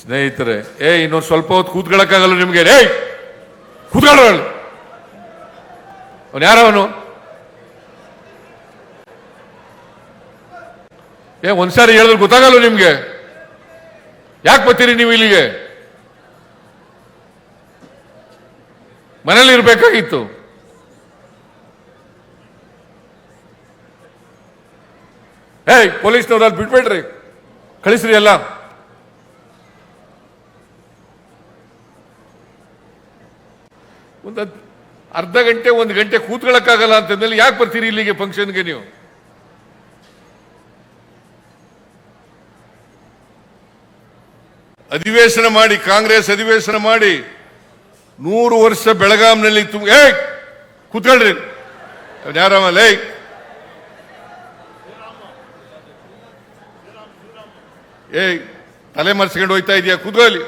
ಸ್ನೇಹಿತರೆ, ಇನ್ನೊಂದು ಸ್ವಲ್ಪ ಹೊತ್ತು ಕೂತ್ಕೊಳ್ಳಕ್ಕಾಗಲ್ಲ ನಿಮ್ಗೆ? ಕೂತ್ಕೊಳ್ಳ. ಅವನು ಯಾರವನು? ಒಂದ್ಸಾರಿ ಹೇಳಿದ್ರೆ ಗೊತ್ತಾಗಲ್ಲ ನಿಮ್ಗೆ? ಯಾಕೆ ಬರ್ತೀರಿ ನೀವು ಇಲ್ಲಿಗೆ? ಮನೇಲಿ ಇರ್ಬೇಕಾಗಿತ್ತು. ಪೊಲೀಸ್ನವ್ರು ಅಲ್ಲಿ ಬಿಟ್ಬೇಡ್ರಿ, ಕಳಿಸ್ರಿ ಎಲ್ಲ. ಒಂದು ಅರ್ಧ ಗಂಟೆ 1 ಗಂಟೆ ಕೂತ್ಕೊಳ್ಳಕ್ಕಾಗಲ್ಲ ಅಂತಂದ್ಮೇಲೆ ಯಾಕೆ ಬರ್ತೀರಿ ಇಲ್ಲಿಗೆ ಫಂಕ್ಷನ್ಗೆ ನೀವು? ಅಧಿವೇಶನ ಮಾಡಿ, ಕಾಂಗ್ರೆಸ್ ಅಧಿವೇಶನ ಮಾಡಿ 100 ವರ್ಷ ಬೆಳಗಾಂನಲ್ಲಿ ಕೂತ್ಕೊಳ್ರಿ. ಯಾರಲ್ಲ ತಲೆ ಮರೆಸ್ಕೊಂಡು ಹೋಯ್ತಾ ಇದೆಯಾ? ಕೂತ್ಕೊಳ್ಳಿ.